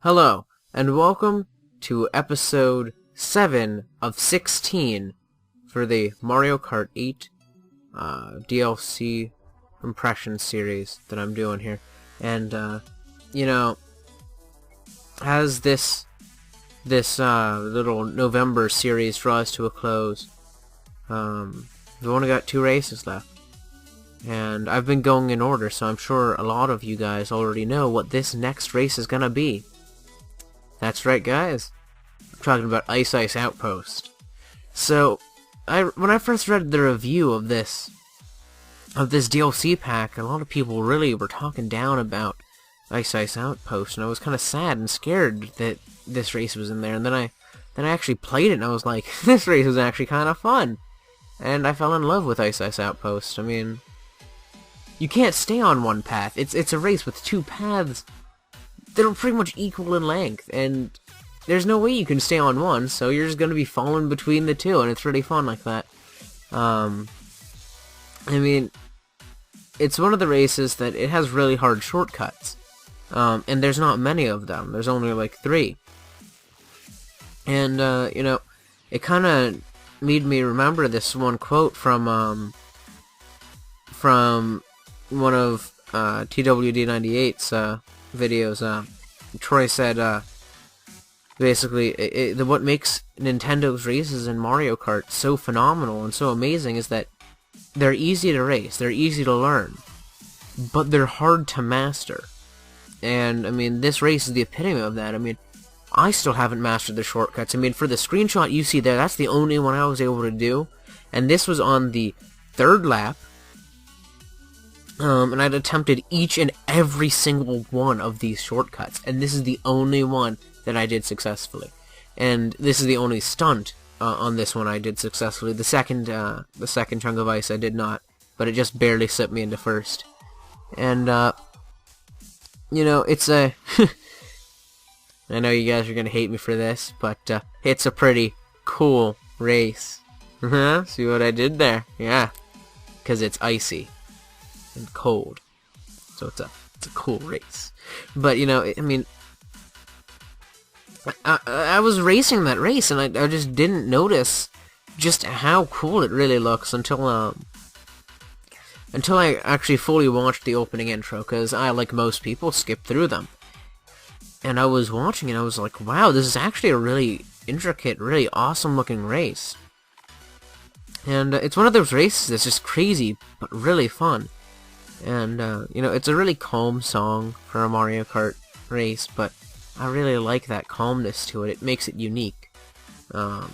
Hello, and welcome to episode 7 of 16 for the Mario Kart 8 DLC impression series that I'm doing here. And, as this little November series draws to a close, we've only got 2 races left. And I've been going in order, so I'm sure a lot of you guys already know what this next race is gonna be. That's right, guys. I'm talking about Ice Outpost. So, when I first read the review of this DLC pack, a lot of people really were talking down about Ice Outpost, and I was kind of sad and scared that this race was in there. And then I actually played it, and I was like, this race was actually kind of fun. And I fell in love with Ice Outpost. I mean, you can't stay on one path. It's a race with 2 paths that are pretty much equal in length, and there's no way you can stay on one, so you're just going to be falling between the 2, and it's really fun like that. I mean, it's one of the races that it has really hard shortcuts, and there's not many of them. There's only like 3. And, it kind of made me remember this one quote from one of TWD98's videos. Troy said, basically, what makes Nintendo's races in Mario Kart so phenomenal and so amazing is that they're easy to race, they're easy to learn, but they're hard to master. And, I mean, this race is the epitome of that. I mean, I still haven't mastered the shortcuts. I mean, for the screenshot you see there, that's the only one I was able to do, and this was on the 3rd lap. And I'd attempted each and every single one of these shortcuts, and this is the only one that I did successfully. And this is the only stunt on this one I did successfully. The second chunk of ice I did not, but it just barely slipped me into first. And it's a I know you guys are gonna hate me for this, but it's a pretty cool race. See what I did there? Yeah, because it's icy and cold, so it's a cool race. But I mean, I was racing that race, and I just didn't notice just how cool it really looks until I actually fully watched the opening intro, because I, like most people, skipped through them. And I was watching it, and I was like, wow, this is actually a really intricate, really awesome looking race. And it's one of those races that's just crazy but really fun. And, it's a really calm song for a Mario Kart race, but I really like that calmness to it. It makes it unique. And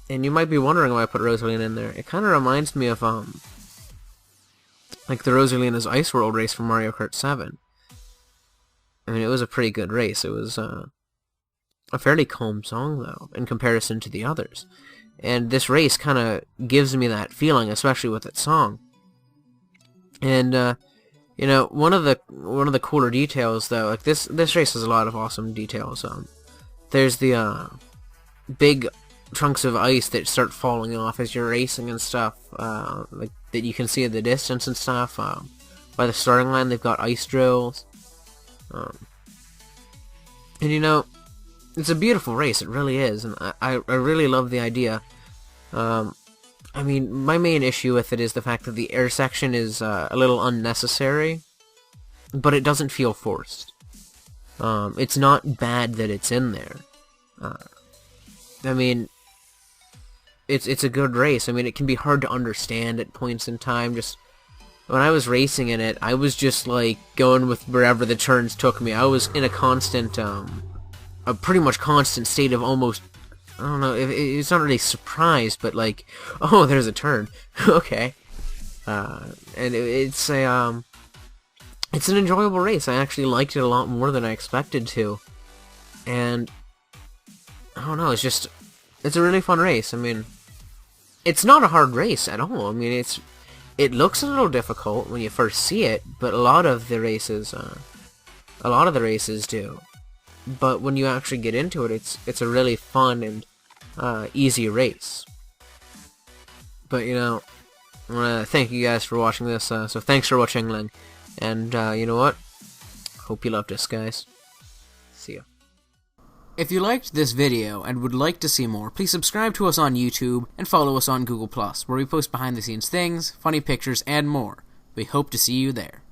you might be wondering why I put Rosalina in there. It kind of reminds me of, like the Rosalina's Ice World race from Mario Kart 7. I mean, it was a pretty good race. It was, a fairly calm song, though, in comparison to the others. And this race kind of gives me that feeling, especially with its song. And one of the cooler details, though, like this race has a lot of awesome details. There's the big chunks of ice that start falling off as you're racing and stuff, like that you can see at the distance and stuff. By the starting line, they've got ice drills. And it's a beautiful race, it really is, and I really love the idea. I mean, my main issue with it is the fact that the air section is a little unnecessary, but it doesn't feel forced. It's not bad that it's in there. I mean, it's a good race. I mean, it can be hard to understand at points in time. Just when I was racing in it, I was just like going with wherever the turns took me. I was in a constant, a pretty much constant state of almost, I don't know, it's not really surprise, but like, oh, there's a turn. Okay. And it's an enjoyable race. I actually liked it a lot more than I expected to. And I don't know, it's a really fun race. I mean, it's not a hard race at all. I mean, it looks a little difficult when you first see it, but a lot of the races do. But when you actually get into it, it's a really fun and easy race. But I want to thank you guys for watching this. So thanks for watching, Ling. And you know what? Hope you loved us, guys. See ya. If you liked this video and would like to see more, please subscribe to us on YouTube and follow us on Google+, where we post behind-the-scenes things, funny pictures, and more. We hope to see you there.